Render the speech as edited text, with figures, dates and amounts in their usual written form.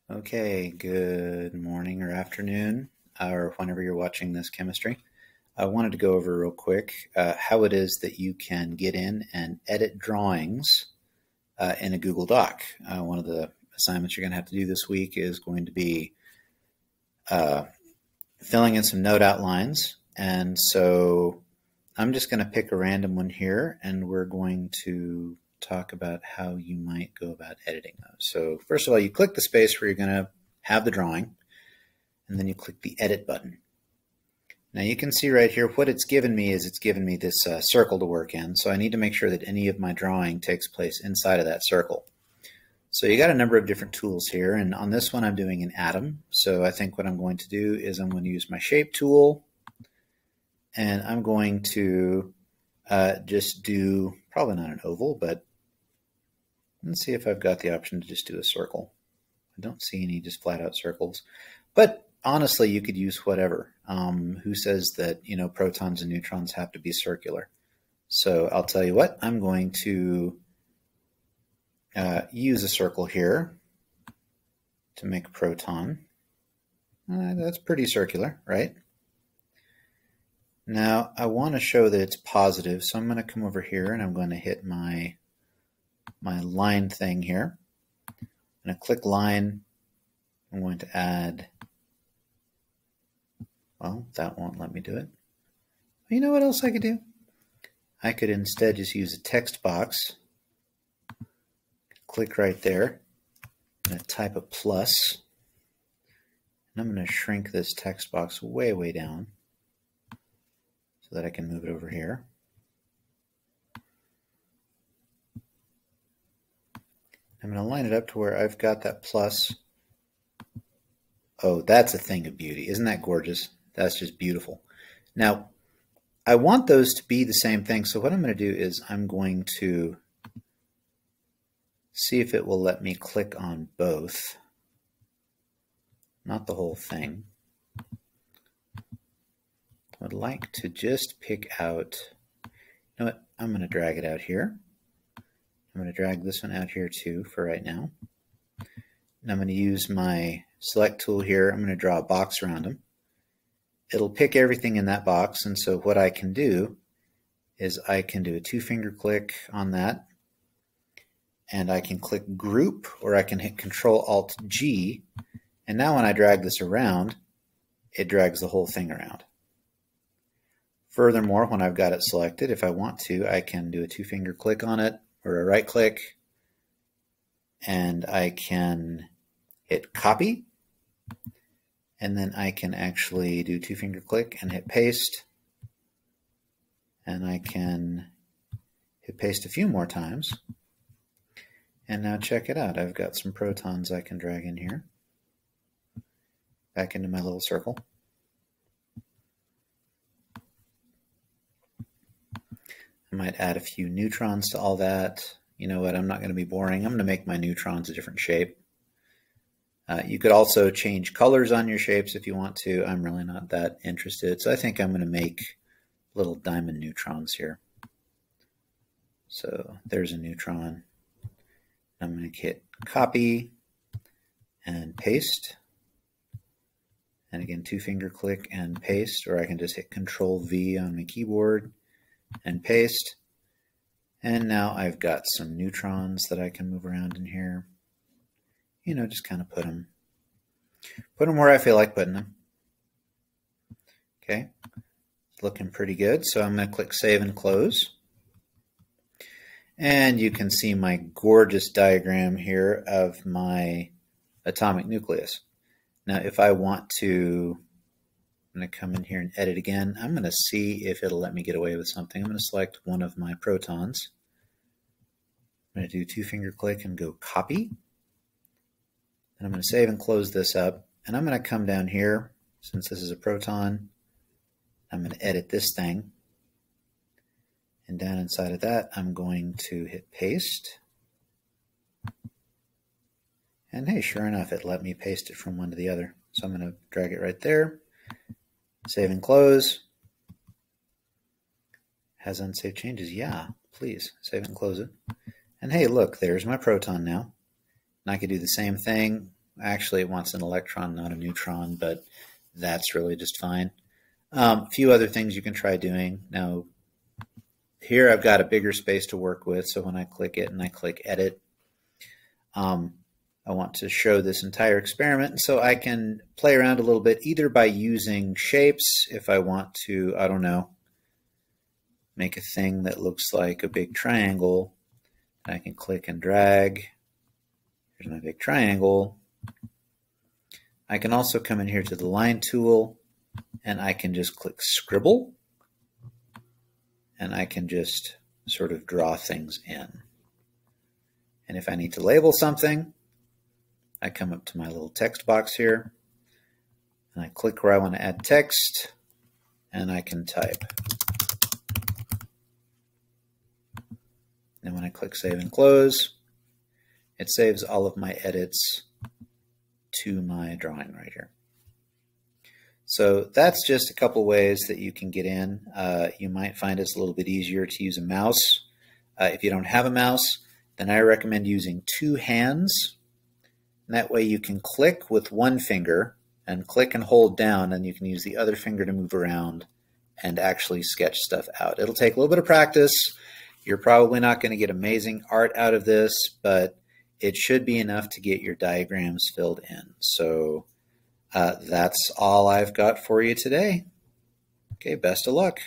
Okay, good morning or afternoon, or whenever you're watching this chemistry. I wanted to go over real quick how it is that you can get in and edit drawings in a Google Doc. One of the assignments you're going to have to do this week is going to be filling in some note outlines. And so I'm just going to pick a random one here, and we're going to talk about how you might go about editing those. So first of all, you click the space where you're going to have the drawing, and then you click the edit button. Now you can see right here what it's given me is it's given me this circle to work in. So I need to make sure that any of my drawing takes place inside of that circle. So you got a number of different tools here, and on this one I'm doing an atom. So I think what I'm going to do is I'm going to use my shape tool, and I'm going to just do, probably not an oval, but let's see if I've got the option to just do a circle. I don't see any just flat out circles, but honestly you could use whatever. Who says that, you know, protons and neutrons have to be circular? So I'll tell you what, I'm going to use a circle here to make a proton. That's pretty circular, right? Now I want to show that it's positive, so I'm going to come over here and I'm going to hit my line thing here. I'm going to click line. I'm going to add, well, that won't let me do it. You know what else I could do? I could instead just use a text box. Click right there. I'm going to type a plus. And I'm going to shrink this text box way, way down so that I can move it over here. I'm going to line it up to where I've got that plus. Oh, that's a thing of beauty. Isn't that gorgeous? That's just beautiful. Now, I want those to be the same thing. So what I'm going to do is I'm going to see if it will let me click on both. Not the whole thing. I'd like to just pick out, you know what, I'm going to drag it out here. I'm going to drag this one out here too for right now. And I'm going to use my select tool here. I'm going to draw a box around them. It'll pick everything in that box, and so what I can do is I can do a two-finger click on that, and I can click group, or I can hit Control-Alt-G, and now when I drag this around, it drags the whole thing around. Furthermore, when I've got it selected, if I want to, I can do a two-finger click on it, or a right click, and I can hit copy, and then I can actually do two-finger click and hit paste, and I can hit paste a few more times. And now check it out. I've got some protons I can drag in here, back into my little circle. I might add a few neutrons to all that. You know what, I'm not going to be boring. I'm going to make my neutrons a different shape. You could also change colors on your shapes if you want to. I'm really not that interested. So I think I'm going to make little diamond neutrons here. So there's a neutron. I'm going to hit copy and paste. And again, two-finger click and paste, or I can just hit Control-V on my keyboard and paste. And now I've got some neutrons that I can move around in here. You know, just kind of put them where I feel like putting them. Okay, it's looking pretty good. So I'm going to click Save and Close. And you can see my gorgeous diagram here of my atomic nucleus. Now, if I want to, I'm going to come in here and edit again. I'm going to see if it'll let me get away with something. I'm going to select one of my protons. I'm going to do two-finger click and go copy. And I'm going to save and close this up. And I'm going to come down here, since this is a proton, I'm going to edit this thing. And down inside of that, I'm going to hit paste. And hey, sure enough, it let me paste it from one to the other. So I'm going to drag it right there. Save and close. Has unsaved changes? Yeah, please save and close it. And hey, look, there's my proton now. And I could do the same thing Actually, it wants an electron, not a neutron, but that's really just fine. A few other things you can try doing. Now, here I've got a bigger space to work with, so when I click it and I click Edit, I want to show this entire experiment, and so I can play around a little bit either by using shapes if I want to, I don't know, make a thing that looks like a big triangle. I can click and drag. Here's my big triangle. I can also come in here to the line tool and I can just click scribble and I can just sort of draw things in. And if I need to label something, I come up to my little text box here and I click where I want to add text and I can type. And when I click Save and Close, it saves all of my edits to my drawing right here. So that's just a couple ways that you can get in. You might find it's a little bit easier to use a mouse. If you don't have a mouse, then I recommend using two hands. And that way you can click with one finger and click and hold down, and you can use the other finger to move around and actually sketch stuff out. It'll take a little bit of practice. You're probably not going to get amazing art out of this, but it should be enough to get your diagrams filled in. So that's all I've got for you today. Okay, best of luck.